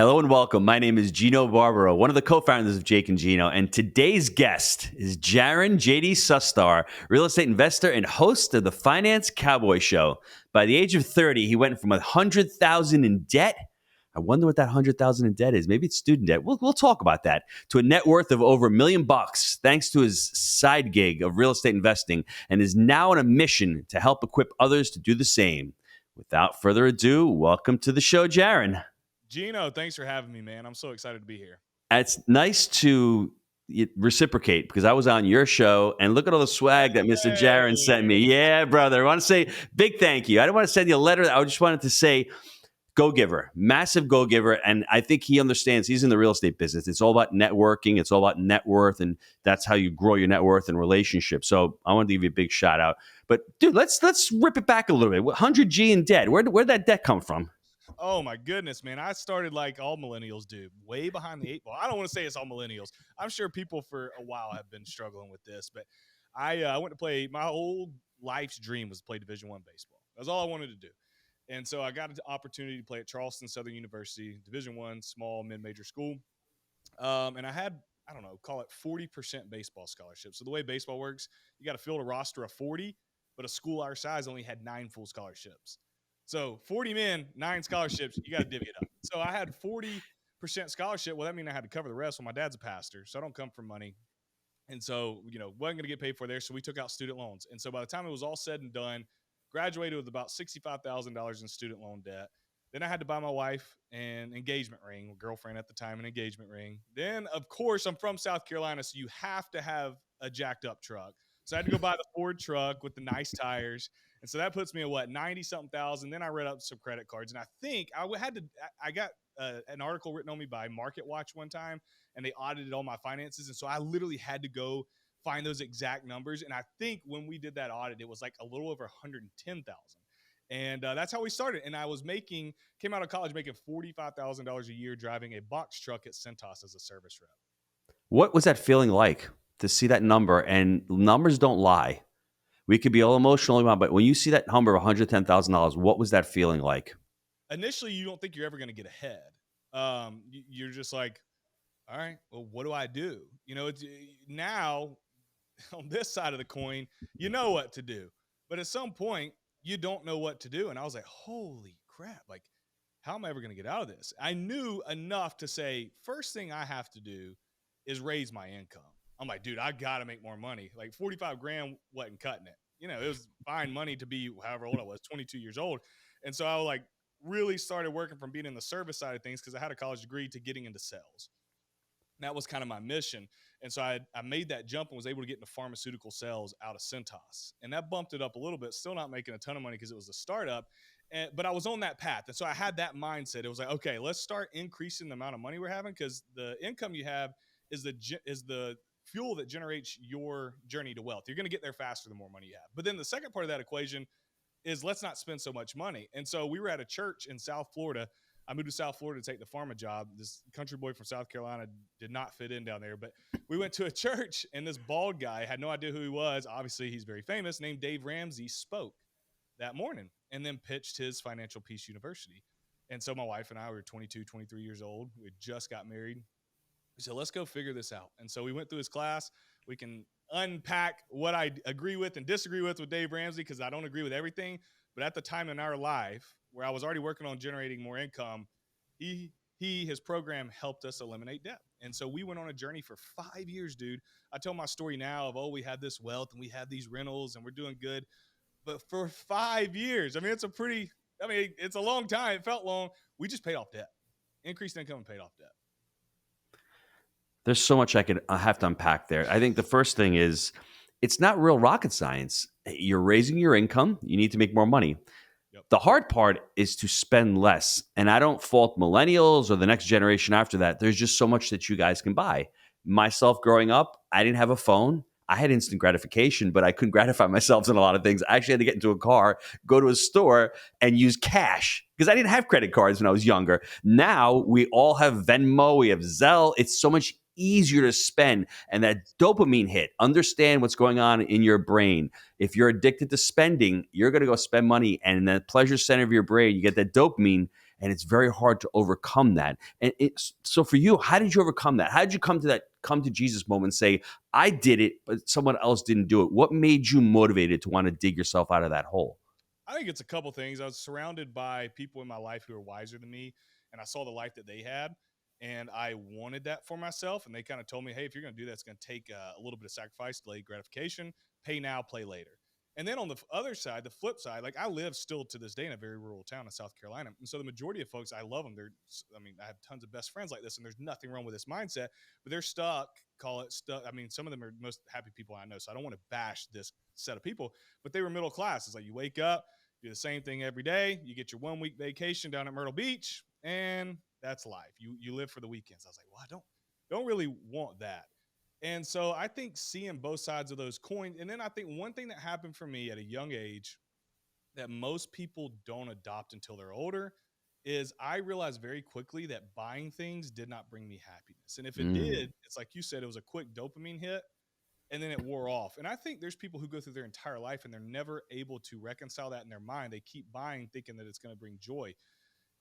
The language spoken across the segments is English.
Hello and welcome. My name is Gino Barbaro, one of the co-founders of Jake and Gino, and today's guest is Jaren JD Sustar, real estate investor and host of the Finance Cowboy Show. By the age of 30, he went from $100,000 in debt. I wonder what that $100,000 in debt is. Maybe it's student debt. We'll talk about that. To a net worth of over $1 million, thanks to his side gig of real estate investing, and is now on a mission to help equip others to do the same. Without further ado, welcome to the show, Jaren. Gino, thanks for having me, man. I'm so excited to be here. It's nice to reciprocate because I was on your show and look at all the swag that Mr. Jaren sent me. Yeah, brother. I want to say big thank you. I didn't want to send you a letter. I just wanted to say go giver, massive go giver. And I think he understands. He's in the real estate business. It's all about networking. It's all about net worth. And that's how you grow your net worth and relationships. So I wanted to give you a big shout out. But dude, let's rip it back a little bit. 100G in debt. Where'd that debt come from? Oh my goodness, man. I started like all millennials do, way behind the eight ball. I don't want to say it's all millennials. I'm sure people for a while have been struggling with this, but I went to play. My whole life's dream was to play Division I baseball. That's all I wanted to do. And so I got an opportunity to play at Charleston Southern University, Division I, small mid-major school. And I had, I don't know, call it 40% baseball scholarship. So the way baseball works, you got to field a roster of 40, but a school our size only had 9 full scholarships. So 40 men, 9 scholarships, you got to divvy it up. So I had 40% scholarship. Well, that means I had to cover the rest. Well, my dad's a pastor, so I don't come from money. And so, wasn't going to get paid for there. So we took out student loans. And so by the time it was all said and done, graduated with about $65,000 in student loan debt. Then I had to buy my wife an engagement ring, girlfriend at the time, an engagement ring. Then, of course, I'm from South Carolina, so you have to have a jacked up truck. So I had to go buy the Ford truck with the nice tires. And so that puts me at 90-something thousand. Then I read up some credit cards. And I think I got an article written on me by Market Watch one time, and they audited all my finances. And so I literally had to go find those exact numbers. And I think when we did that audit, it was like a little over 110,000. And that's how we started. And I came out of college making $45,000 a year driving a box truck at Centos as a service rep. What was that feeling like to see that number? And numbers don't lie. We could be all emotional about, but when you see that number of $110,000, what was that feeling like? Initially, you don't think you're ever going to get ahead. You're just like, all right, well, what do I do? Now on this side of the coin, you know what to do. But at some point, you don't know what to do. And I was like, holy crap, like, how am I ever going to get out of this? I knew enough to say, first thing I have to do is raise my income. I'm like, dude, I got to make more money. Like 45 grand wasn't cutting it. It was fine money to be however old I was, 22 years old. And so I really started working from being in the service side of things because I had a college degree to getting into sales. And that was kind of my mission. And so I made that jump and was able to get into pharmaceutical sales out of Centos. And that bumped it up a little bit, still not making a ton of money because it was a startup. But I was on that path. And so I had that mindset. It was like, okay, let's start increasing the amount of money we're having because the income you have is the fuel that generates your journey to wealth. You're going to get there faster the more money you have. But then the second part of that equation is let's not spend so much money. And so we were at a church in South Florida. I moved to South Florida to take the pharma job. This country boy from South Carolina did not fit in down there, but we went to a church and this bald guy, had no idea who he was. Obviously he's very famous, named Dave Ramsey, spoke that morning and then pitched his Financial Peace University. And so my wife and I were 22, 23 years old. We had just got married. We said, let's go figure this out. And so we went through his class. We can unpack what I agree with and disagree with Dave Ramsey because I don't agree with everything. But at the time in our life where I was already working on generating more income, his program helped us eliminate debt. And so we went on a journey for 5 years, dude. I tell my story now of, we had this wealth and we had these rentals and we're doing good. But for 5 years, it's a long time. It felt long. We just paid off debt, increased income and paid off debt. There's so much I have to unpack there. I think the first thing is it's not real rocket science. You're raising your income. You need to make more money. Yep. The hard part is to spend less. And I don't fault millennials or the next generation after that. There's just so much that you guys can buy. Myself growing up, I didn't have a phone. I had instant gratification, but I couldn't gratify myself in a lot of things. I actually had to get into a car, go to a store, and use cash because I didn't have credit cards when I was younger. Now we all have Venmo, we have Zelle. It's so much easier to spend. And that dopamine hit, understand what's going on in your brain. If you're addicted to spending, you're going to go spend money, and in the pleasure center of your brain, you get that dopamine, and it's very hard to overcome that. And so for you, how did you overcome that? How did you come to Jesus moment and say, I did it, but someone else didn't do it? What made you motivated to want to dig yourself out of that hole? I think it's a couple things. I was surrounded by people in my life who were wiser than me, and I saw the life that they had, and I wanted that for myself. And they kind of told me, "Hey, if you're going to do that, it's going to take a little bit of sacrifice, delayed gratification. Pay now, play later." And then on the other side, the flip side, like I live still to this day in a very rural town in South Carolina, and so the majority of folks, I love them. I have tons of best friends like this, and there's nothing wrong with this mindset, but they're stuck. Call it stuck. I mean, some of them are most happy people I know, so I don't want to bash this set of people, but they were middle class. It's like you wake up, do the same thing every day. You get your 1 week vacation down at Myrtle Beach, and that's life. You live for the weekends. I was like, well, I don't really want that. And so I think seeing both sides of those coins, and then I think one thing that happened for me at a young age that most people don't adopt until they're older is I realized very quickly that buying things did not bring me happiness. And if it did, it's like you said, it was a quick dopamine hit and then it wore off. And I think there's people who go through their entire life and they're never able to reconcile that in their mind. They keep buying thinking that it's going to bring joy.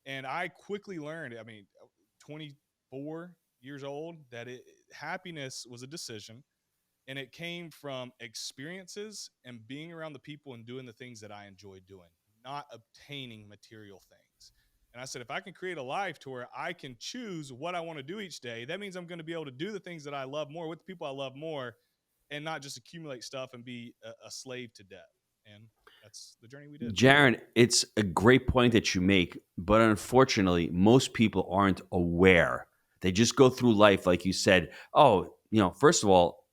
And I quickly learned, 24 years old, that happiness was a decision, and it came from experiences and being around the people and doing the things that I enjoy doing, not obtaining material things. And I said, if I can create a life to where I can choose what I want to do each day, that means I'm going to be able to do the things that I love more with the people I love more, and not just accumulate stuff and be a slave to debt. And that's the journey we did. Jaren, it's a great point that you make, but unfortunately, most people aren't aware. They just go through life, like you said. Oh, first of all,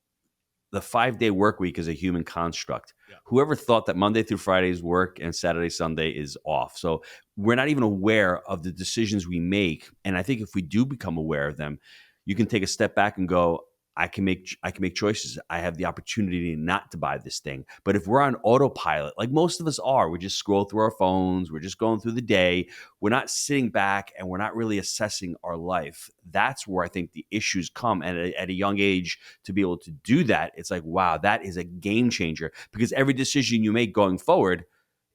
the 5-day work week is a human construct. Yeah. Whoever thought that Monday through Friday's work and Saturday, Sunday is off? So we're not even aware of the decisions we make. And I think if we do become aware of them, you can take a step back and go, I can make choices. I have the opportunity not to buy this thing. But if we're on autopilot, like most of us are, we just scroll through our phones, we're just going through the day, we're not sitting back and we're not really assessing our life. That's where I think the issues come. And at a young age, to be able to do that, it's like, wow, that is a game changer, because every decision you make going forward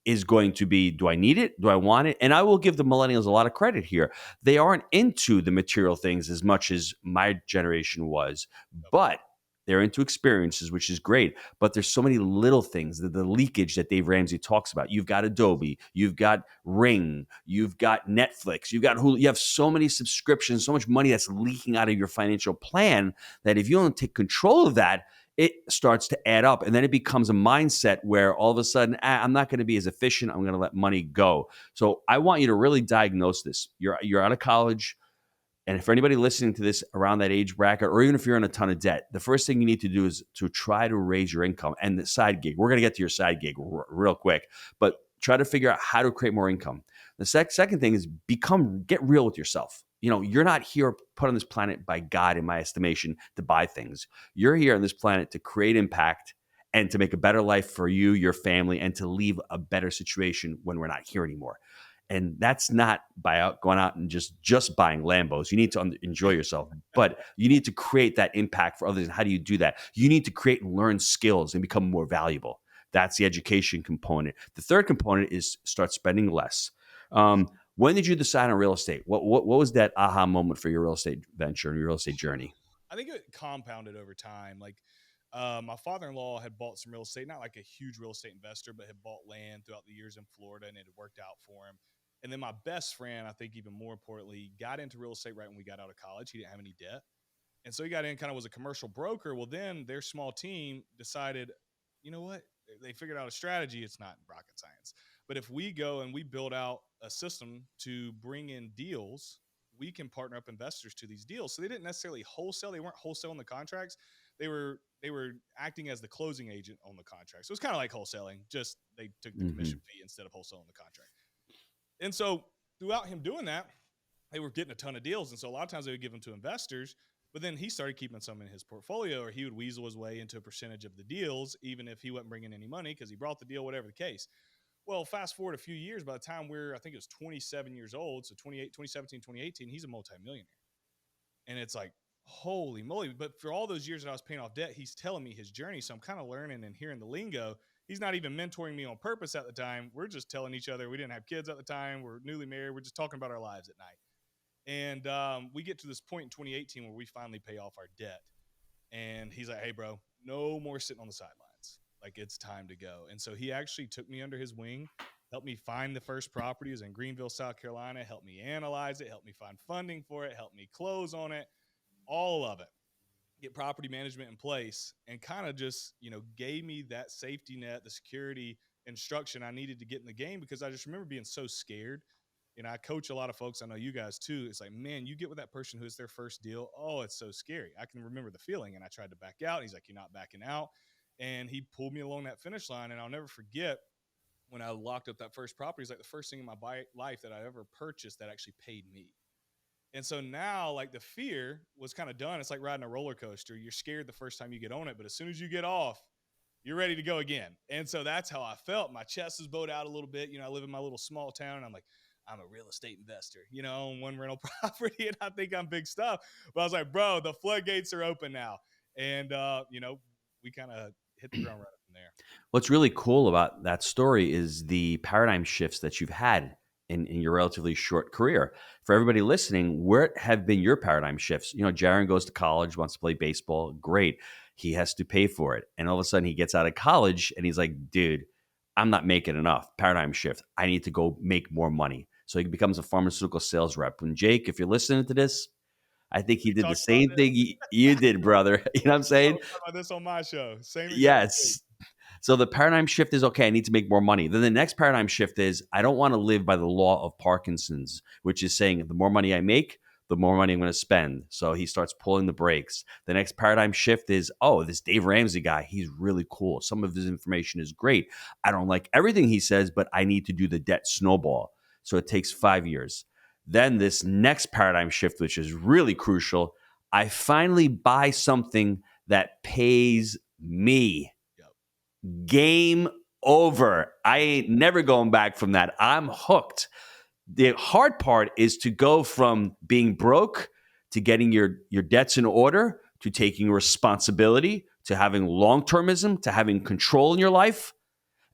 is going to be, do I need it? Do I want it? And I will give the millennials a lot of credit here. They aren't into the material things as much as my generation was, but they're into experiences, which is great. But there's so many little things, the leakage that Dave Ramsey talks about. You've got Adobe, you've got Ring, you've got Netflix, you've got Hulu. You have so many subscriptions, so much money that's leaking out of your financial plan that if you don't take control of that, it starts to add up. And then it becomes a mindset where all of a sudden, I'm not going to be as efficient. I'm going to let money go. So I want you to really diagnose this. You're out of college. And for anybody listening to this around that age bracket, or even if you're in a ton of debt, the first thing you need to do is to try to raise your income and the side gig. We're going to get to your side gig real quick, but try to figure out how to create more income. The second thing is get real with yourself. You're not here put on this planet by God, in my estimation, to buy things. You're here on this planet to create impact and to make a better life for you, your family, and to leave a better situation when we're not here anymore. And that's not by going out and just buying Lambos. You need to enjoy yourself, but you need to create that impact for others. And how do you do that? You need to create and learn skills and become more valuable. That's the education component. The third component is start spending less. When did you decide on real estate? What was that aha moment for your real estate venture and your real estate journey? I think it compounded over time. Like my father-in-law had bought some real estate, not like a huge real estate investor, but had bought land throughout the years in Florida, and it had worked out for him. And then my best friend, I think even more importantly, got into real estate right when we got out of college. He didn't have any debt. And so he got in kind of was a commercial broker. Well, then their small team decided, you know what? They figured out a strategy. It's not rocket science. But if we go and we build out a system to bring in deals, we can partner up investors to these deals. So they didn't necessarily wholesale. They weren't wholesaling the contracts. They were acting as the closing agent on the contract. So it's kind of like wholesaling, just they took the commission fee instead of wholesaling the contract. And so throughout him doing that, they were getting a ton of deals. And so a lot of times they would give them to investors, but then he started keeping some in his portfolio, or he would weasel his way into a percentage of the deals, even if he wasn't bringing any money because he brought the deal, whatever the case. Well, fast forward a few years, by the time I think it was 27 years old, so 2017, 2018, he's a multimillionaire. And it's like, holy moly. But for all those years that I was paying off debt, he's telling me his journey. So I'm kind of learning and hearing the lingo. he's not even mentoring me on purpose at the time. We're just telling each other, we didn't have kids at the time. We're newly married. We're just talking about our lives at night. And we get to this point in 2018 where we finally pay off our debt. And he's like, hey, bro, no more sitting on the sidelines. Like, it's time to go. And so he actually took me under his wing, helped me find the first property. It was in Greenville, South Carolina, helped me analyze it, helped me find funding for it, helped me close on it, all of it, get property management in place, and kind of just, gave me that safety net, the security instruction I needed to get in the game, because I just remember being so scared. I coach a lot of folks. I know you guys too. It's like, man, you get with that person who is their first deal. Oh, it's so scary. I can remember the feeling. And I tried to back out. And he's like, you're not backing out. And he pulled me along that finish line. And I'll never forget when I locked up that first property. It's like the first thing in my life that I ever purchased that actually paid me. And so now, like, the fear was kind of done. It's like riding a roller coaster. You're scared the first time you get on it, but as soon as you get off, you're ready to go again. And so that's how I felt. My chest is bowed out a little bit. I live in my little small town, and I'm like, I'm a real estate investor, on one rental property, and I think I'm big stuff. But I was like, bro, the floodgates are open now. And, we kind of hit the ground running from there. What's really cool about that story is the paradigm shifts that you've had in your relatively short career. For everybody listening, where have been your paradigm shifts? Jaren goes to college, wants to play baseball. Great. He has to pay for it. And all of a sudden he gets out of college and he's like, dude, I'm not making enough. Paradigm shift. I need to go make more money. So he becomes a pharmaceutical sales rep. And Jake, if you're listening to this, I think he did the same thing you did, brother. You know what I'm saying? Talk about this on my show. Same. Yes. So the paradigm shift is, okay, I need to make more money. Then the next paradigm shift is, I don't want to live by the law of Parkinson's, which is saying the more money I make, the more money I'm going to spend. So he starts pulling the brakes. The next paradigm shift is, oh, this Dave Ramsey guy, he's really cool. Some of his information is great. I don't like everything he says, but I need to do the debt snowball. So it takes 5 years. Then this next paradigm shift, which is really crucial, I finally buy something that pays me. Game over. I ain't never going back from that. I'm hooked. The hard part is to go from being broke to getting your debts in order, to taking responsibility, to having long-termism, to having control in your life.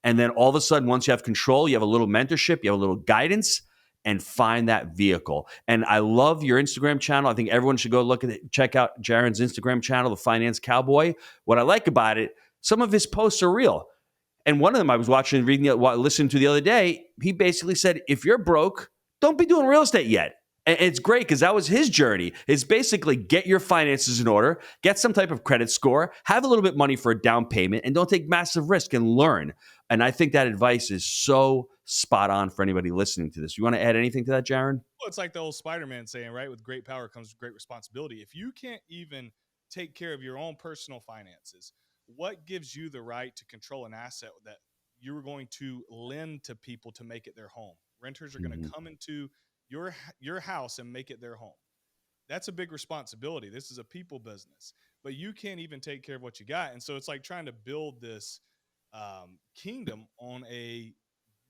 And then all of a sudden, once you have control, you have a little mentorship, you have a little guidance, and find that vehicle. And I love your Instagram channel. I think everyone should go look at it. Check out Jaren's Instagram channel, the Finance Cowboy. What I like about it, some of his posts are real. And one of them I was listening to the other day, he basically said, if you're broke, don't be doing real estate yet. And it's great because that was his journey. It's basically get your finances in order, get some type of credit score, have a little bit of money for a down payment, and don't take massive risk and learn. And I think that advice is so spot on for anybody listening to this. You want to add anything to that, Jaren? Well, it's like the old Spider-Man saying, right? With great power comes great responsibility. If you can't even take care of your own personal finances, what gives you the right to control an asset that you're going to lend to people to make it their home? Renters are going to come into your house and make it their home. That's a big responsibility. This is a people business, but you can't even take care of what you got. And so it's like trying to build this kingdom on a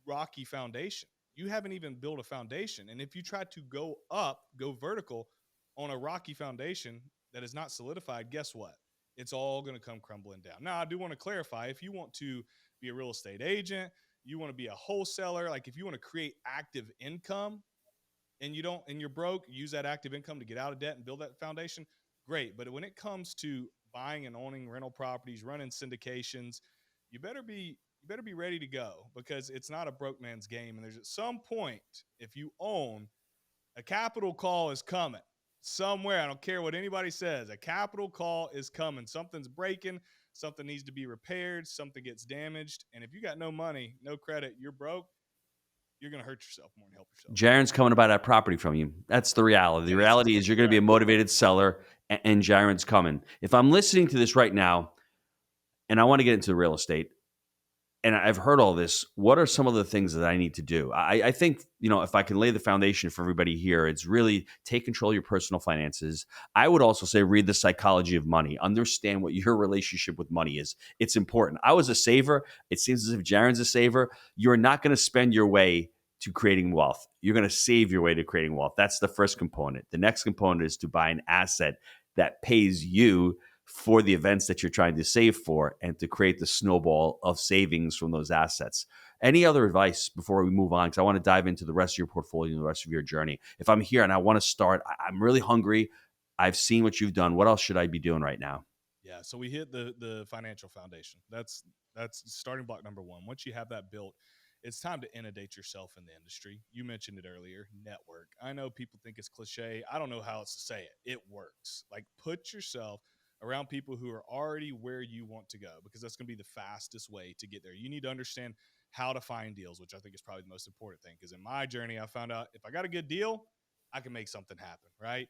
rocky foundation. You haven't even built a foundation. And if you try to go vertical on a rocky foundation that is not solidified, guess what? It's all going to come crumbling down. Now, I do want to clarify, if you want to be a real estate agent, you want to be a wholesaler, like if you want to create active income and you're broke, use that active income to get out of debt and build that foundation, great. But when it comes to buying and owning rental properties, running syndications, you better be ready to go, because it's not a broke man's game. And there's at some point, if you own, a capital call is coming somewhere. I don't care what anybody says. A capital call is coming. Something's breaking. Something needs to be repaired. Something gets damaged. And if you got no money, no credit, you're broke, you're going to hurt yourself more than help yourself. Jaren's coming to buy that property from you. That's the reality. The reality is you're going to be a motivated seller, and Jaren's coming. If I'm listening to this right now and I want to get into real estate, and I've heard all this, what are some of the things that I need to do? I think, if I can lay the foundation for everybody here, it's really take control of your personal finances. I would also say read The Psychology of Money. Understand what your relationship with money is. It's important. I was a saver. It seems as if Jaren's a saver. You're not going to spend your way to creating wealth. You're going to save your way to creating wealth. That's the first component. The next component is to buy an asset that pays you for the events that you're trying to save for and to create the snowball of savings from those assets. Any other advice before we move on? Because I want to dive into the rest of your portfolio and the rest of your journey. If I'm here and I want to start, I'm really hungry. I've seen what you've done. What else should I be doing right now? Yeah, so we hit the financial foundation. That's starting block number one. Once you have that built, it's time to inundate yourself in the industry. You mentioned it earlier, network. I know people think it's cliche. I don't know how else to say it. It works. Like, put yourself around people who are already where you want to go, because that's going to be the fastest way to get there. You need to understand how to find deals, which I think is probably the most important thing, because in my journey, I found out if I got a good deal, I can make something happen, right?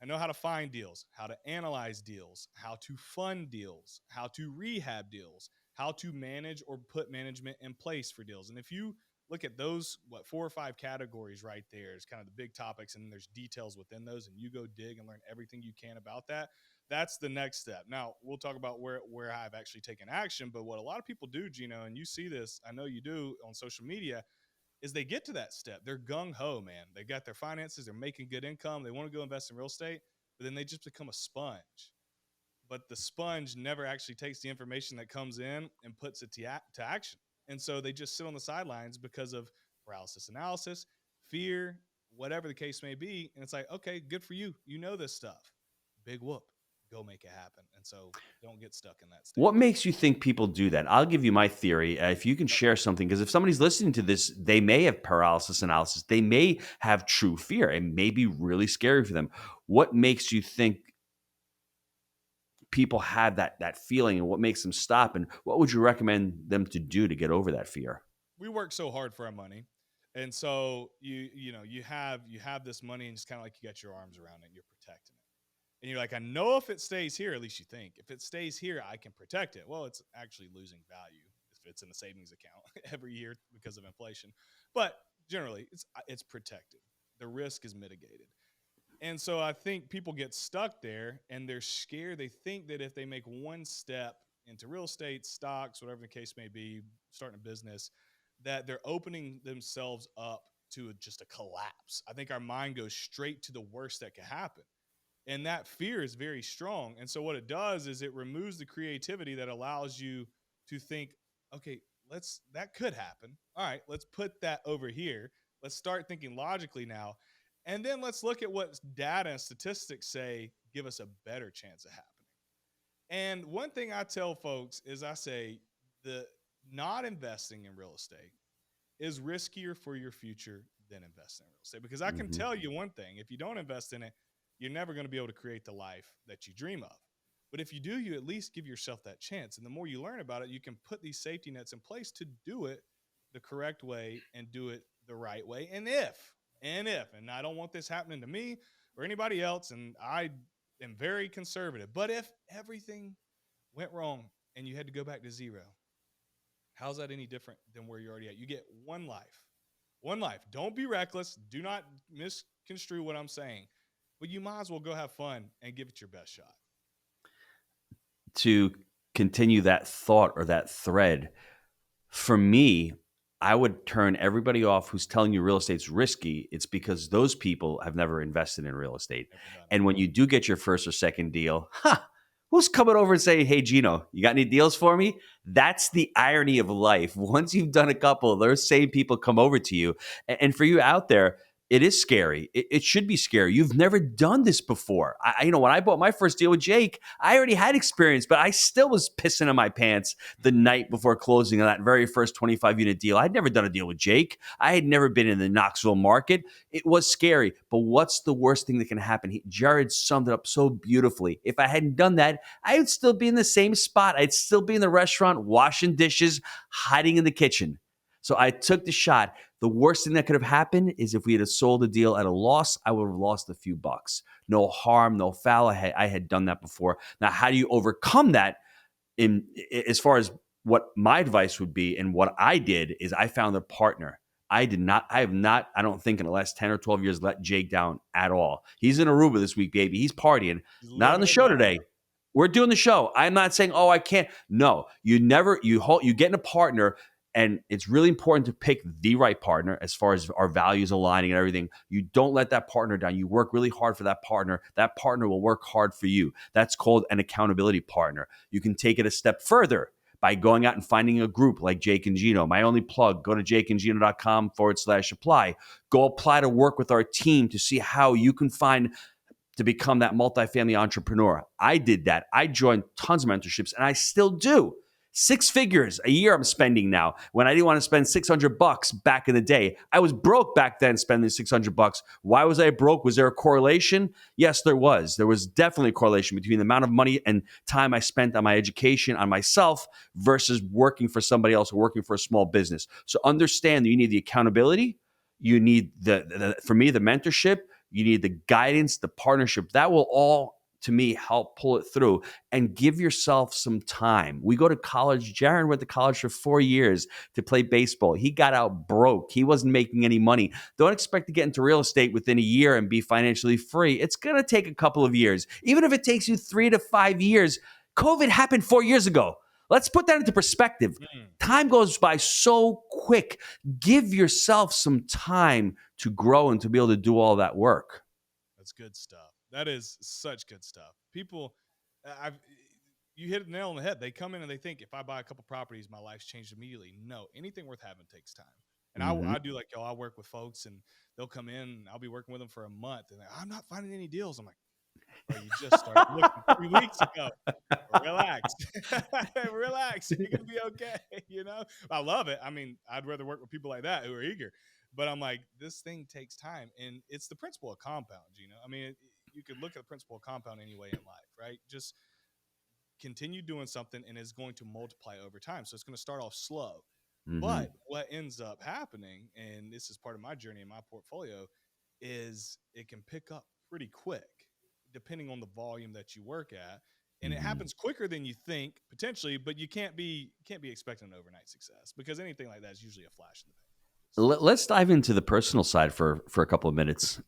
I know how to find deals, how to analyze deals, how to fund deals, how to rehab deals, how to manage or put management in place for deals. And if you look at those, 4 or 5 categories right there is kind of the big topics, and there's details within those, and you go dig and learn everything you can about that. That's the next step. Now, we'll talk about where I've actually taken action, but what a lot of people do, Gino, and you see this, I know you do on social media, is they get to that step. They're gung-ho, man. They got their finances. They're making good income. They want to go invest in real estate, but then they just become a sponge. But the sponge never actually takes the information that comes in and puts it to action. And so they just sit on the sidelines because of paralysis analysis, fear, whatever the case may be. And it's like, okay, good for you. You know this stuff. Big whoop. Go make it happen. And so don't get stuck in that state. What makes you think people do that? I'll give you my theory. If you can share something, because if somebody's listening to this, they may have paralysis analysis. They may have true fear. It may be really scary for them. What makes you think people have that feeling, and what makes them stop? And what would you recommend them to do to get over that fear? We work so hard for our money. And so you have this money, and it's kind of like you got your arms around it and you're protecting it. And you're like, I know if it stays here, at least you think, if it stays here, I can protect it. Well, it's actually losing value if it's in a savings account every year because of inflation. But generally, it's protected. The risk is mitigated. And so I think people get stuck there and they're scared. They think that if they make one step into real estate, stocks, whatever the case may be, starting a business, that they're opening themselves up to just a collapse. I think our mind goes straight to the worst that could happen. And that fear is very strong. And so what it does is it removes the creativity that allows you to think, okay, that could happen. All right, let's put that over here. Let's start thinking logically now. And then let's look at what data and statistics say give us a better chance of happening. And one thing I tell folks is I say the not investing in real estate is riskier for your future than investing in real estate. Because I can tell you one thing, if you don't invest in it, you're never going to be able to create the life that you dream of. But if you do, you at least give yourself that chance. And the more you learn about it, you can put these safety nets in place to do it the correct way and do it the right way. And I don't want this happening to me or anybody else, and I am very conservative, but if everything went wrong and you had to go back to zero, how's that any different than where you're already at? You get one life. Don't be reckless. Do not misconstrue what I'm saying. But you might as well go have fun and give it your best shot. To continue that thought or that thread, for me, I would turn everybody off who's telling you real estate's risky. It's because those people have never invested in real estate. And when you do get your first or second deal, who's coming over and saying, hey, Gino, you got any deals for me? That's the irony of life. Once you've done a couple, those same people come over to you. And for you out there, it is scary. It should be scary. You've never done this before. When I bought my first deal with Jake, I already had experience, but I still was pissing in my pants the night before closing on that very first 25-unit deal. I'd never done a deal with Jake. I had never been in the Knoxville market. It was scary, but what's the worst thing that can happen? Jared summed it up so beautifully. If I hadn't done that, I would still be in the same spot. I'd still be in the restaurant, washing dishes, hiding in the kitchen. So I took the shot. The worst thing that could have happened is if we had sold a deal at a loss, I would have lost a few bucks. No harm, no foul. I had done that before. Now, how do you overcome that? As far as what my advice would be and what I did is I found a partner. I have not, I don't think in the last 10 or 12 years, let Jake down at all. He's in Aruba this week, baby. He's partying. Not on the show today. We're doing the show. I'm not saying, oh, I can't. No, you get in a partner. And it's really important to pick the right partner as far as our values aligning and everything. You don't let that partner down. You work really hard for that partner. That partner will work hard for you. That's called an accountability partner. You can take it a step further by going out and finding a group like Jake and Gino. My only plug, go to jakeandgino.com/apply. Go apply to work with our team to see how you can find to become that multifamily entrepreneur. I did that. I joined tons of mentorships, and I still do. 6 figures a year I'm spending now when I didn't want to spend $600 back in the day. I was broke back then spending $600. Why was I broke? Was there a correlation? Yes, there was. There was definitely a correlation between the amount of money and time I spent on my education, on myself, versus working for somebody else or working for a small business. So understand that you need the accountability. You need for me, the mentorship. You need the guidance, the partnership. That will all, to me, help pull it through. And give yourself some time. We go to college. Jaren went to college for 4 years to play baseball. He got out broke. He wasn't making any money. Don't expect to get into real estate within a year and be financially free. It's going to take a couple of years. Even if it takes you 3 to 5 years, COVID happened 4 years ago. Let's put that into perspective. Time goes by so quick. Give yourself some time to grow and to be able to do all that work. That's good stuff. That is such good stuff. People, you hit the nail on the head. They come in and they think, if I buy a couple properties, my life's changed immediately. No, anything worth having takes time. And I do like, I work with folks and they'll come in and I'll be working with them for a month and I'm not finding any deals. I'm like, bro, you just started looking 3 weeks ago. Relax. Relax. You're going to be okay. I love it. I mean, I'd rather work with people like that who are eager. But I'm like, this thing takes time. And it's the principle of compound, I mean, you could look at the principle of compound any way in life, right? Just continue doing something and it's going to multiply over time. So it's going to start off slow. But what ends up happening, and this is part of my journey in my portfolio, is it can pick up pretty quick depending on the volume that you work at. And it happens quicker than you think potentially, but you can't be expecting an overnight success because anything like that is usually a flash in the pan. Let's dive into the personal side for a couple of minutes.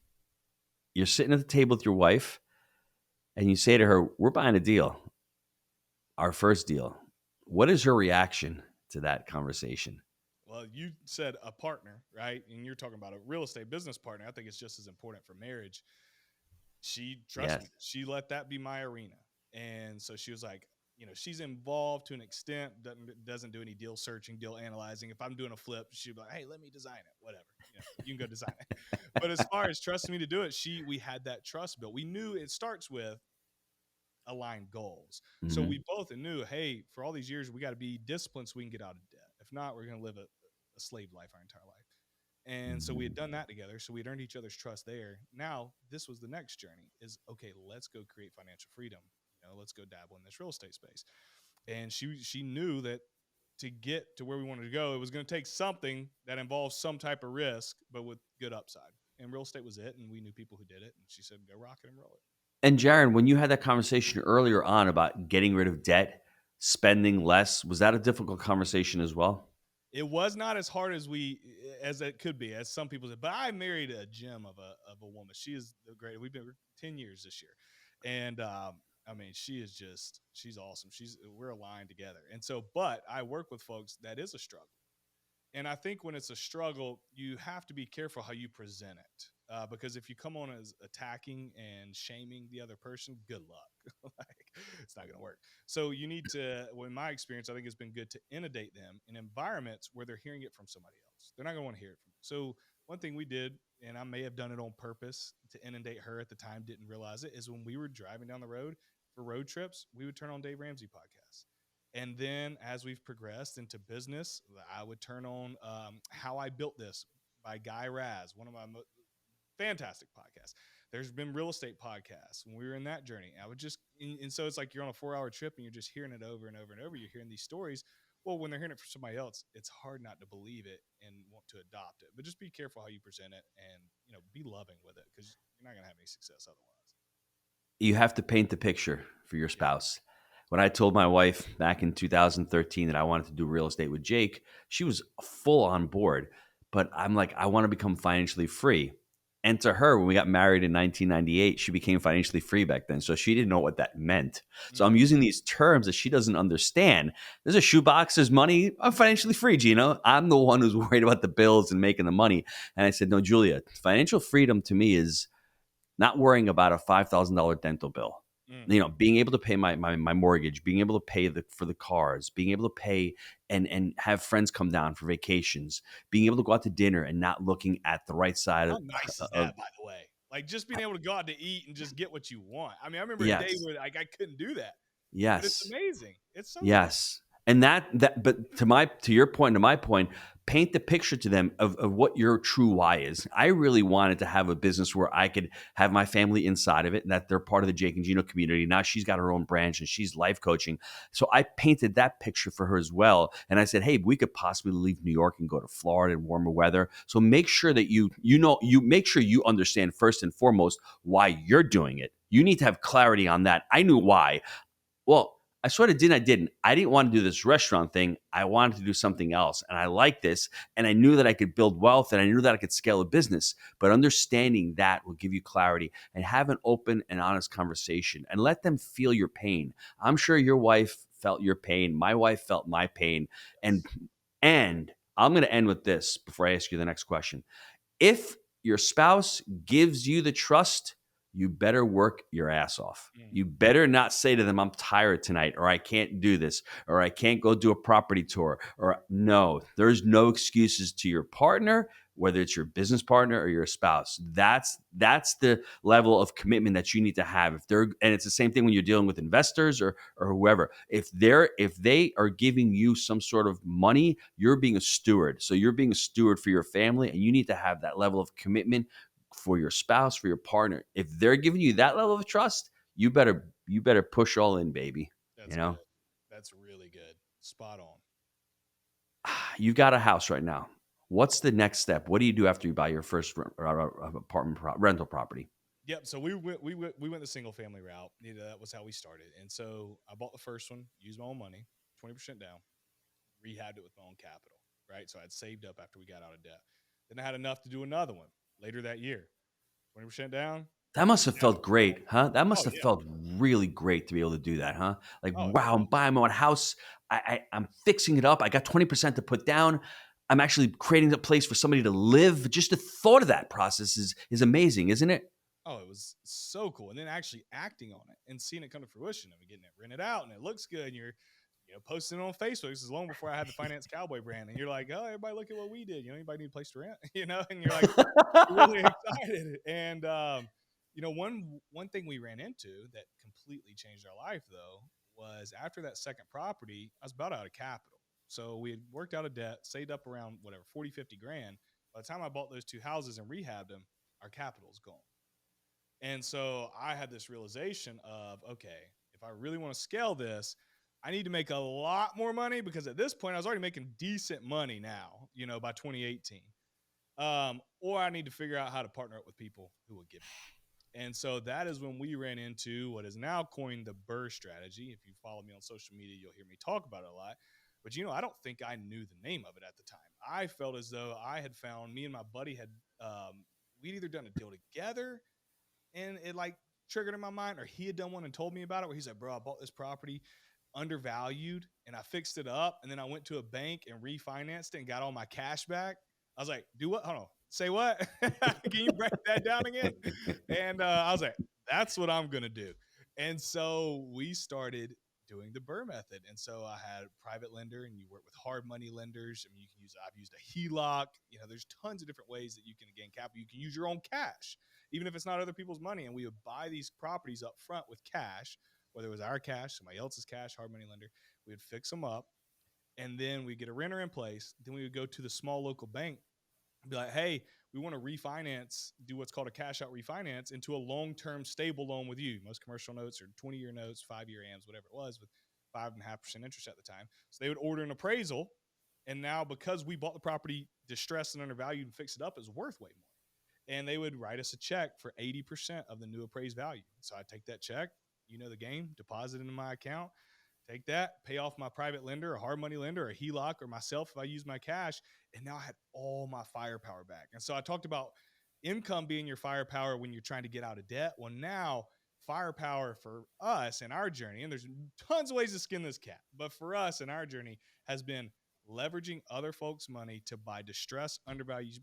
You're sitting at the table with your wife and you say to her, we're buying a deal, our first deal. What is her reaction to that conversation? Well, you said a partner, right? And you're talking about a real estate business partner. I think it's just as important for marriage. She trusts me. She let that be my arena. And so she was like, she's involved to an extent, doesn't do any deal searching, deal analyzing. If I'm doing a flip, she'd be like, hey, let me design it, whatever. You can go design it. But as far as trusting me to do it, we had that trust built. We knew it starts with aligned goals. So we both knew, hey, for all these years, we got to be disciplined so we can get out of debt. If not, we're going to live a slave life our entire life. And so we had done that together. So we'd earned each other's trust there. Now, this was the next journey is, okay, let's go create financial freedom. Let's go dabble in this real estate space. And she knew that to get to where we wanted to go, it was going to take something that involves some type of risk, but with good upside. And real estate was it. And we knew people who did it. And she said, go rock it and roll it. And Jaren, when you had that conversation earlier on about getting rid of debt, spending less, was that a difficult conversation as well? It was not as hard as it could be, as some people said. But I married a gem of a woman. She is great. We've been 10 years this year. And I mean, she's awesome. We're aligned together. And so, but I work with folks that is a struggle. And I think when it's a struggle, you have to be careful how you present it. Because if you come on as attacking and shaming the other person, good luck. It's not going to work. So you need to, well, in my experience, I think it's been good to inundate them in environments where they're hearing it from somebody else. They're not going to want to hear it from you. So one thing we did, and I may have done it on purpose to inundate her at the time, didn't realize it, is when we were driving down the road for road trips, we would turn on Dave Ramsey podcasts. And then as we've progressed into business, I would turn on How I Built This by Guy Raz, one of my fantastic podcasts. There's been real estate podcasts when we were in that journey. I would just, and so it's like you're on a 4-hour trip and you're just hearing it over and over and over. You're hearing these stories. Well, when they're hearing it from somebody else, it's hard not to believe it and want to adopt it. But just be careful how you present it and, be loving with it because you're not going to have any success otherwise. You have to paint the picture for your spouse. When I told my wife back in 2013 that I wanted to do real estate with Jake, she was full on board. But I'm like, I want to become financially free. And to her, when we got married in 1998, she became financially free back then. So she didn't know what that meant. So I'm using these terms that she doesn't understand. There's a shoebox, there's money. I'm financially free, Gino. I'm the one who's worried about the bills and making the money. And I said, no, Julia, financial freedom to me is not worrying about a $5,000 dental bill. Being able to pay my mortgage, being able to pay for the cars, being able to pay and have friends come down for vacations, being able to go out to dinner and not looking at the right side How nice is that, by the way? Like, just being able to go out to eat and just get what you want. I mean, I remember a day yes, where like I couldn't do that, but it's yes. amazing. It's so cool. Yes. And but to your point, to my point, paint the picture to them of what your true why is. I really wanted to have a business where I could have my family inside of it and that they're part of the Jake and Gino community. Now she's got her own branch and she's life coaching. So I painted that picture for her as well. And I said, hey, we could possibly leave New York and go to Florida in warmer weather. So make sure that you make sure you understand first and foremost why you're doing it. You need to have clarity on that. I knew why. Well, I sort of didn't. I didn't. I didn't want to do this restaurant thing. I wanted to do something else. And I like this. And I knew that I could build wealth and I knew that I could scale a business. But understanding that will give you clarity and have an open and honest conversation and let them feel your pain. I'm sure your wife felt your pain. My wife felt my pain. And I'm going to end with this before I ask you the next question. If your spouse gives you the trust, you better work your ass off. You better not say to them, I'm tired tonight, or I can't do this, or I can't go do a property tour, or no, there's no excuses to your partner, whether it's your business partner or your spouse. That's the level of commitment that you need to have. And it's the same thing when you're dealing with investors or whoever. If they are giving you some sort of money, you're being a steward. So you're being a steward for your family, and you need to have that level of commitment for your spouse, for your partner. If they're giving you that level of trust, you better push all in, baby. That's good. That's really good. Spot on. You've got a house right now. What's the next step? What do you do after you buy your first rental property? Yep. So we went the single family route. That was how we started. And so I bought the first one, used my own money, 20% down, rehabbed it with my own capital. Right. So I'd saved up after we got out of debt. Then I had enough to do another one later that year. 20% down. That must have felt great, huh? That must have felt really great to be able to do that, huh? Like, wow, I'm buying my own house. I'm fixing it up. I got 20% to put down. I'm actually creating a place for somebody to live. Just the thought of that process is amazing, isn't it? Oh, it was so cool. And then actually acting on it and seeing it come to fruition. I mean, getting it rented out and it looks good. And you're, posting it on Facebook. This is long before I had the Finance Cowboy brand. And you're like, oh, everybody look at what we did. Anybody need a place to rent? And you're like, really excited. And, one thing we ran into that completely changed our life, though, was after that second property, I was about out of capital. So we had worked out of debt, saved up around 40, 50 grand. By the time I bought those two houses and rehabbed them, our capital's gone. And so I had this realization of, okay, if I really want to scale this, I need to make a lot more money, because at this point I was already making decent money now, by 2018. Or I need to figure out how to partner up with people who will give me. And so that is when we ran into what is now coined the BRRRR strategy. If you follow me on social media, you'll hear me talk about it a lot. But, I don't think I knew the name of it at the time. I felt as though I had found, me and my buddy had, we'd either done a deal together and it like triggered in my mind, or he had done one and told me about it, where he said, bro, I bought this property undervalued and I fixed it up. And then I went to a bank and refinanced it and got all my cash back. I was like, do what? Hold on. Say what? Can you break that down again? And I was like, that's what I'm going to do. And so we started doing the BRRRR method. And so I had a private lender, and you work with hard money lenders. I mean, I've used a HELOC. There's tons of different ways that you can gain capital. You can use your own cash, even if it's not other people's money. And we would buy these properties up front with cash, whether it was our cash, somebody else's cash, hard money lender. We would fix them up, and then we get a renter in place. Then we would go to the small local bank and be like, hey, we want to refinance, do what's called a cash out refinance into a long-term stable loan with you. Most commercial notes are 20-year notes, 5-year AMs, whatever it was, with 5.5% interest at the time. So they would order an appraisal. And now, because we bought the property distressed and undervalued and fixed it up, it's worth way more. And they would write us a check for 80% of the new appraised value. So I take that check, the game, deposit it into my account, take that, pay off my private lender, a hard money lender, a HELOC, or myself if I use my cash. And now I had all my firepower back. And so I talked about income being your firepower when you're trying to get out of debt. Well, now firepower for us in our journey, and there's tons of ways to skin this cat, but for us in our journey has been leveraging other folks' money to buy distressed, undervalued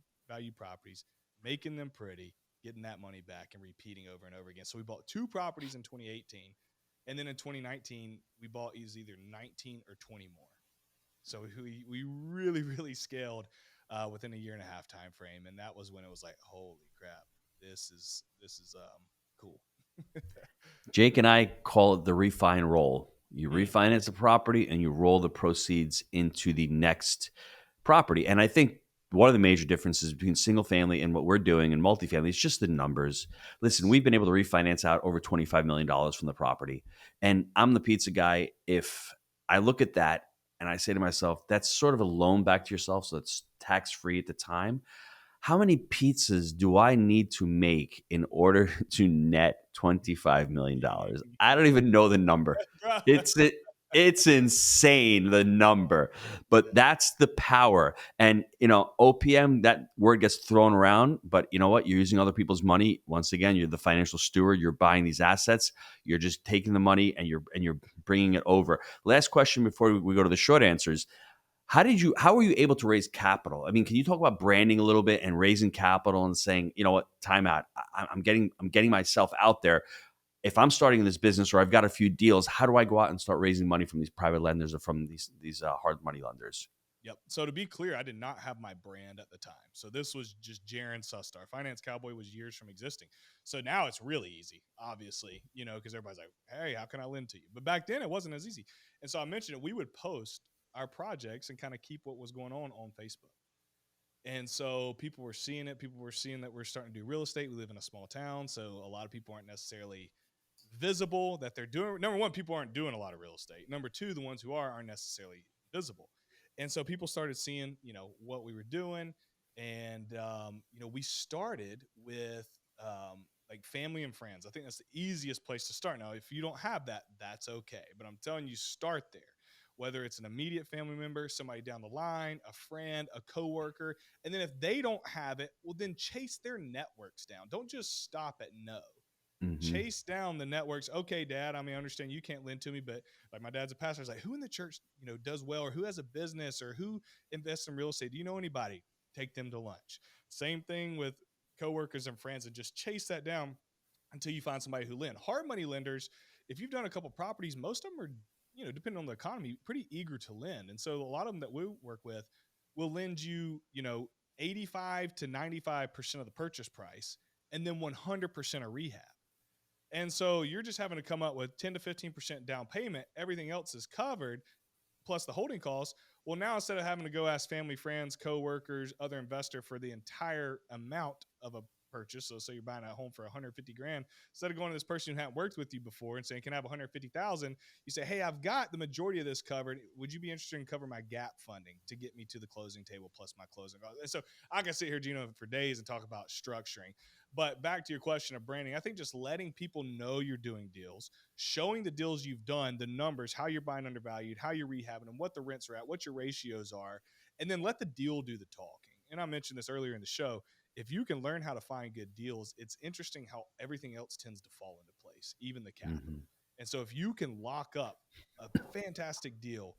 properties, making them pretty, getting that money back and repeating over and over again. So we bought 2 properties in 2018. And then in 2019, we bought either 19 or 20 more. So we really, really scaled within a year and a half time frame. And that was when it was like, holy crap, this is cool. Jake and I call it the refi and roll. You refinance a property and you roll the proceeds into the next property. And I think one of the major differences between single family and what we're doing in multifamily is just the numbers. Listen, we've been able to refinance out over $25 million from the property. And I'm the pizza guy. If I look at that and I say to myself, that's sort of a loan back to yourself, so it's tax-free at the time. How many pizzas do I need to make in order to net $25 million? I don't even know the number. It's insane, the number, but that's the power. And, OPM, that word gets thrown around, but you know what? You're using other people's money. Once again, you're the financial steward. You're buying these assets. You're just taking the money and you're bringing it over. Last question before we go to the short answers. How were you able to raise capital? I mean, can you talk about branding a little bit and raising capital and saying, you know what, time out. I'm getting myself out there. If I'm starting this business or I've got a few deals, how do I go out and start raising money from these private lenders or from these hard money lenders? Yep. So to be clear, I did not have my brand at the time. So this was just Jaren Sustar. Finance Cowboy was years from existing. So now it's really easy, obviously, because everybody's like, hey, how can I lend to you? But back then it wasn't as easy. And so I mentioned it. We would post our projects and kind of keep what was going on Facebook. And so people were seeing it. People were seeing that we're starting to do real estate. We live in a small town. So a lot of people aren't necessarily visible that they're doing. Number one, people aren't doing a lot of real estate. Number two, the ones who aren't necessarily visible. And so people started seeing, what we were doing. And, we started with like family and friends. I think that's the easiest place to start. Now, if you don't have that, that's okay. But I'm telling you, start there. Whether it's an immediate family member, somebody down the line, a friend, a coworker. And then if they don't have it, well, then chase their networks down. Don't just stop at no. Mm-hmm. Chase down the networks. Okay, Dad, I understand you can't lend to me, but like my dad's a pastor. I was like, who in the church, does well, or who has a business, or who invests in real estate? Do you know anybody? Take them to lunch. Same thing with coworkers and friends, and just chase that down until you find somebody who lend. Hard money lenders, if you've done a couple properties, most of them are, depending on the economy, pretty eager to lend. And so a lot of them that we work with will lend you, 85 to 95% of the purchase price, and then 100% of rehab. And so you're just having to come up with 10 to 15% down payment. Everything else is covered, plus the holding costs. Well, now instead of having to go ask family, friends, coworkers, other investor for the entire amount of a purchase. So you're buying a home for 150 grand. Instead of going to this person who hadn't worked with you before and saying, can I have 150,000? You say, hey, I've got the majority of this covered. Would you be interested in covering my gap funding to get me to the closing table plus my closing costs? And so I can sit here, Gino, for days and talk about structuring. But back to your question of branding, I think just letting people know you're doing deals, showing the deals you've done, the numbers, how you're buying undervalued, how you're rehabbing them, what the rents are at, what your ratios are, and then let the deal do the talking. And I mentioned this earlier in the show. If you can learn how to find good deals, it's interesting how everything else tends to fall into place, even the capital. Mm-hmm. And so if you can lock up a fantastic deal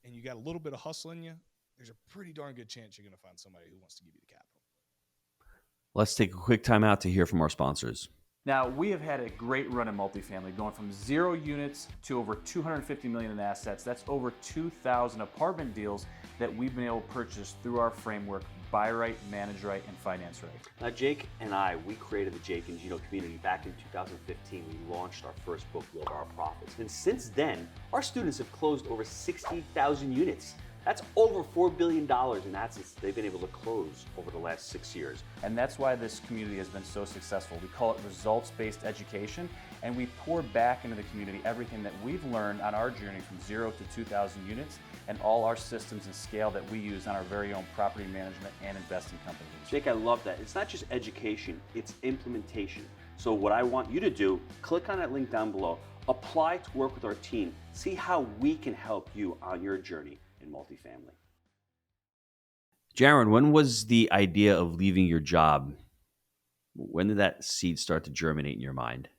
and you got a little bit of hustle in you, there's a pretty darn good chance you're going to find somebody who wants to give you the capital. Let's take a quick time out to hear from our sponsors. Now, we have had a great run in multifamily, going from 0 units to over $250 million in assets. That's over 2,000 apartment deals that we've been able to purchase through our framework, buy right, manage right, and finance right. Now, Jake and I, we created the Jake and Gino community back in 2015. We launched our first book, Build Our Profits. And since then, our students have closed over 60,000 units. That's over $4 billion in assets they've been able to close over the last 6 years. And that's why this community has been so successful. We call it results-based education, and we pour back into the community everything that we've learned on our journey from 0 to 2,000 units and all our systems and scale that we use on our very own property management and investing companies. Jake, I love that. It's not just education, it's implementation. So what I want you to do, click on that link down below, apply to work with our team, see how we can help you on your journey in multifamily. Jaren, when was the idea of leaving your job When did that seed start to germinate in your mind?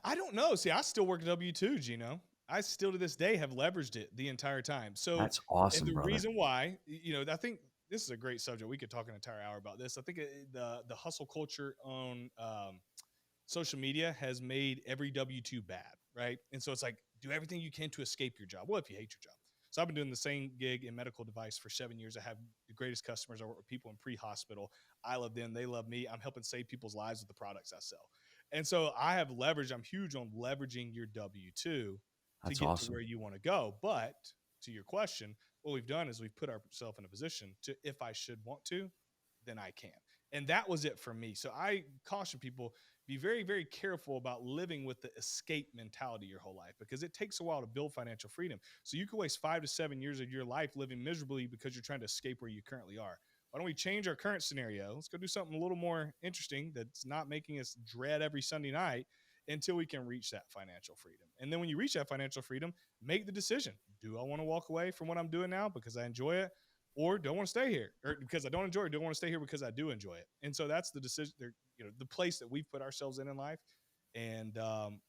I don't know. See, I still work W-2, Gino. I still to this day have leveraged it the entire time. So, That's and awesome, the brother. reason why, I think this is a great subject. We could talk an entire hour about this. I think the hustle culture on social media has made every W-2 bad, right? And so it's like, do everything you can to escape your job. Well, if you hate your job. So I've been doing the same gig in medical device for 7 years. I have the greatest customers. I work with people in pre-hospital. I love them. They love me. I'm helping save people's lives with the products I sell. And so I have leveraged. I'm huge on leveraging your W-2 to That's get awesome. to where you want to go. But to your question, what we've done is we've put ourselves in a position to, if I should want to, then I can. And that was it for me. So I caution people, be very, very careful about living with the escape mentality your whole life, because it takes a while to build financial freedom. So you could waste 5 to 7 years of your life living miserably because you're trying to escape where you currently are. Why don't we change our current scenario? Let's go do something a little more interesting that's not making us dread every Sunday night until we can reach that financial freedom. And then when you reach that financial freedom, make the decision. Do I want to walk away from what I'm doing now because I enjoy it? Or do I want to stay here? Or because I don't enjoy it, do I want to stay here because I do enjoy it? And so that's the decision, the place that we've put ourselves in life. And,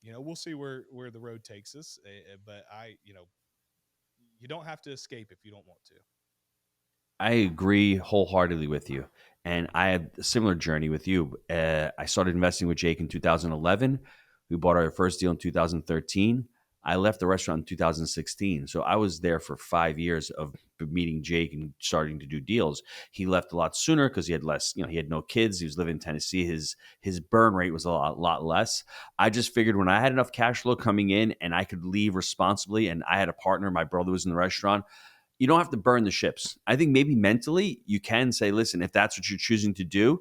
we'll see where the road takes us. But you don't have to escape if you don't want to. I agree wholeheartedly with you. And I had a similar journey with you. I started investing with Jake in 2011. We bought our first deal in 2013. I left the restaurant in 2016. So I was there for 5 years of meeting Jake and starting to do deals. He left a lot sooner because he had less, he had no kids. He was living in Tennessee. His burn rate was a lot less. I just figured when I had enough cash flow coming in and I could leave responsibly, and I had a partner, my brother was in the restaurant, you don't have to burn the ships. I think maybe mentally you can say, listen, if that's what you're choosing to do,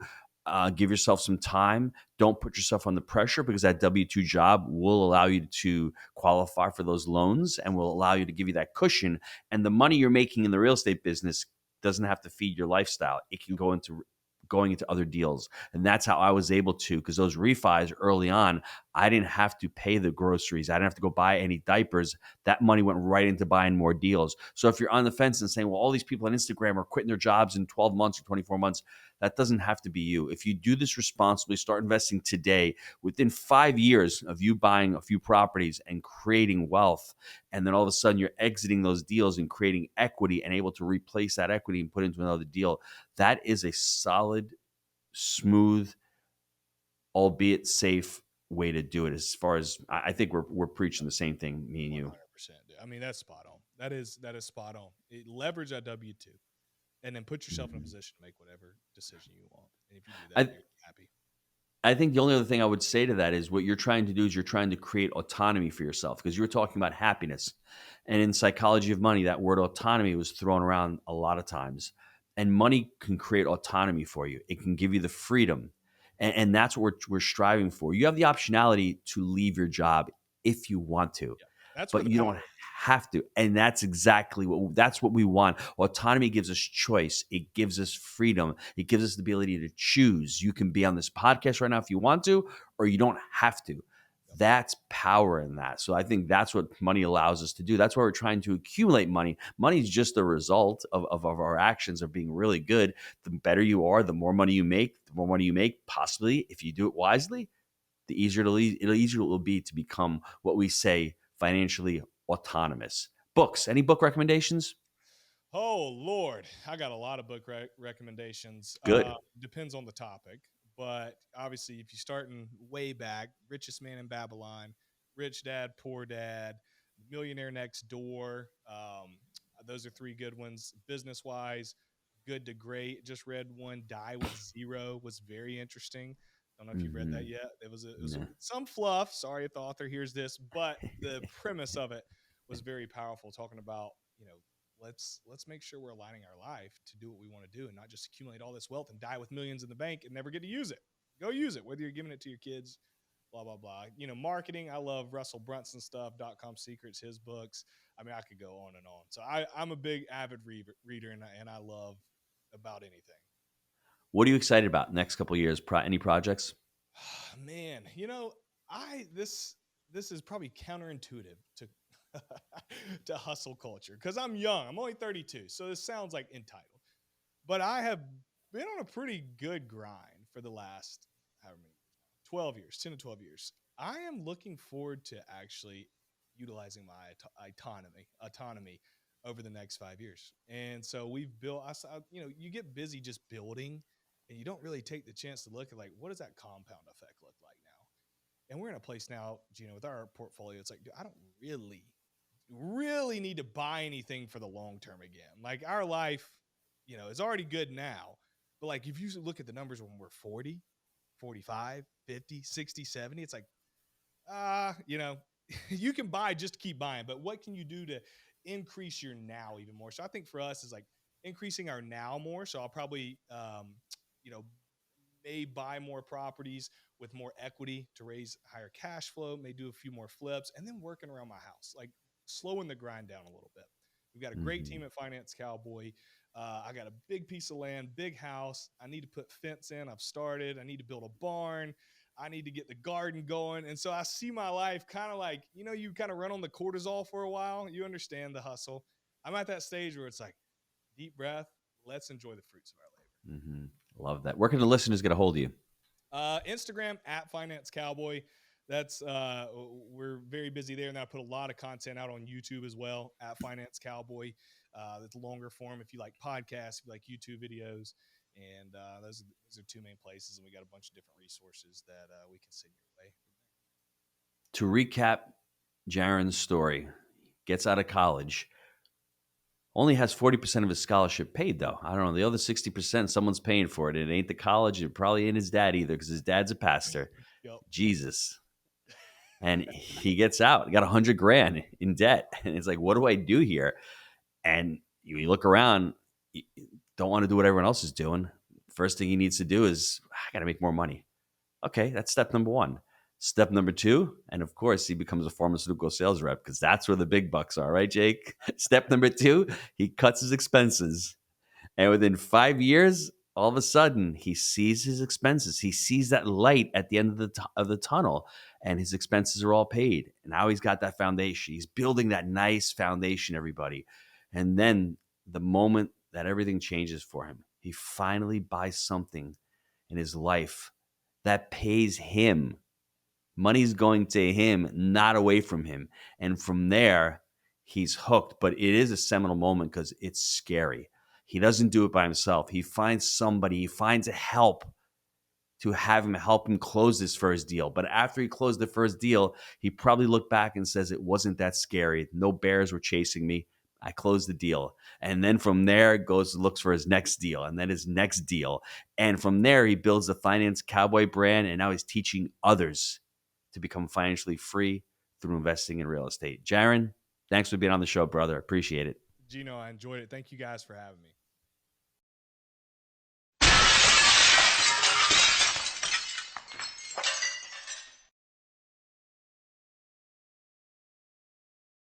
give yourself some time. Don't put yourself under pressure, because that W-2 job will allow you to qualify for those loans and will allow you to give you that cushion. And the money you're making in the real estate business doesn't have to feed your lifestyle. It can go into going into other deals. And that's how I was able to, because those refis early on, I didn't have to pay the groceries. I didn't have to go buy any diapers. That money went right into buying more deals. So if you're on the fence and saying, well, all these people on Instagram are quitting their jobs in 12 months or 24 months, that doesn't have to be you. If you do this responsibly, start investing today, within 5 years of you buying a few properties and creating wealth, and then all of a sudden you're exiting those deals and creating equity and able to replace that equity and put into another deal, that is a solid, smooth, albeit safe way to do it. As far as I think we're preaching the same thing, me and you. 100%. I mean, that's spot on. That is spot on. Leverage that W-2 and then put yourself in a position to make whatever decision you want. And if you do that, you're happy. I think the only other thing I would say to that is what you're trying to do is you're trying to create autonomy for yourself, because you were talking about happiness. And in psychology of money, that word autonomy was thrown around a lot of times. And money can create autonomy for you. It can give you the freedom. And that's what we're striving for. You have the optionality to leave your job if you want to. Yeah, that's but you don't have to. And that's exactly what we want. Autonomy gives us choice. It gives us freedom. It gives us the ability to choose. You can be on this podcast right now if you want to, or you don't have to. That's power in that. So I think that's what money allows us to do. That's why we're trying to accumulate money. Money is just a result of our actions of being really good. The better you are, the more money you make, possibly, if you do it wisely, the easier it will be to become what we say financially autonomous. Books. Any book recommendations? Oh, Lord. I got a lot of book recommendations. Good. Depends on the topic. But obviously, if you're starting way back, Richest Man in Babylon, Rich Dad, Poor Dad, Millionaire Next Door. Those are 3 good ones. Business-wise, Good to Great. Just read one, Die with Zero, was very interesting. Don't know if you've read that yet. It was some fluff. Sorry if the author hears this, but the premise of it was very powerful, talking about, let's make sure we're aligning our life to do what we want to do and not just accumulate all this wealth and die with millions in the bank and never get to use it. Go use it, whether you're giving it to your kids, blah, blah, blah. Marketing. I love Russell Brunson stuff, .com Secrets, his books. I mean, I could go on and on. So I'm a big avid reader and I love about anything. What are you excited about next couple of years? Any projects? Man, this is probably counterintuitive to to hustle culture, because I'm young. I'm only 32, so this sounds like entitled. But I have been on a pretty good grind for the last, however many, 12 years, 10 to 12 years. I am looking forward to actually utilizing my autonomy over the next 5 years. And so we've built, you get busy just building and you don't really take the chance to look at like, what does that compound effect look like now? And we're in a place now, Gino, with our portfolio, it's like, dude, I don't really need to buy anything for the long term again. Like our life, is already good now. But like if you look at the numbers when we're 40, 45, 50, 60, 70, it's like, you can buy just to keep buying, but what can you do to increase your now even more? So I think for us is like increasing our now more. So I'll probably, may buy more properties with more equity to raise higher cash flow, may do a few more flips, and then working around my house, like slowing the grind down a little bit. We've got a great team at Finance Cowboy. I got a big piece of land, big house. I need to put fence in. I've started. I need to build a barn. I need to get the garden going. And so I see my life kind of like, you kind of run on the cortisol for a while. You understand the hustle. I'm at that stage where it's like, deep breath. Let's enjoy the fruits of our labor. Mm-hmm. Love that. Where can the listeners get a hold of you? Instagram at Finance Cowboy. That's we're very busy there. And I put a lot of content out on YouTube as well at Finance Cowboy. That's longer form if you like podcasts, if you like YouTube videos. And those are two main places. And we got a bunch of different resources that we can send your way. To recap Jaren's story, gets out of college, only has 40% of his scholarship paid, though. I don't know. The other 60%, someone's paying for it. It ain't the college. It probably ain't his dad either because his dad's a pastor. Yep. Jesus. And he gets out. He got $100,000 in debt. And it's like, what do I do here? And you look around, you don't want to do what everyone else is doing. First thing he needs to do is, I got to make more money. Okay, that's step number one. Step number two, and of course, he becomes a pharmaceutical sales rep because that's where the big bucks are, right, Jake? Step number two, he cuts his expenses. And within 5 years, all of a sudden, he sees his expenses. He sees that light at the end of the tunnel, and his expenses are all paid. And now he's got that foundation. He's building that nice foundation, everybody. And then the moment that everything changes for him, he finally buys something in his life that pays him. Money's going to him, not away from him. And from there, he's hooked. But it is a seminal moment because it's scary. He doesn't do it by himself. He finds somebody. He finds a help to have him help him close this first deal. But after he closed the first deal, he probably looked back and says, it wasn't that scary. No bears were chasing me. I closed the deal. And then from there, goes looks for his next deal and then his next deal. And from there, he builds the Finance Cowboy brand. And now he's teaching others to become financially free through investing in real estate. Jaren, thanks for being on the show, brother. Appreciate it. Gino, I enjoyed it. Thank you guys for having me.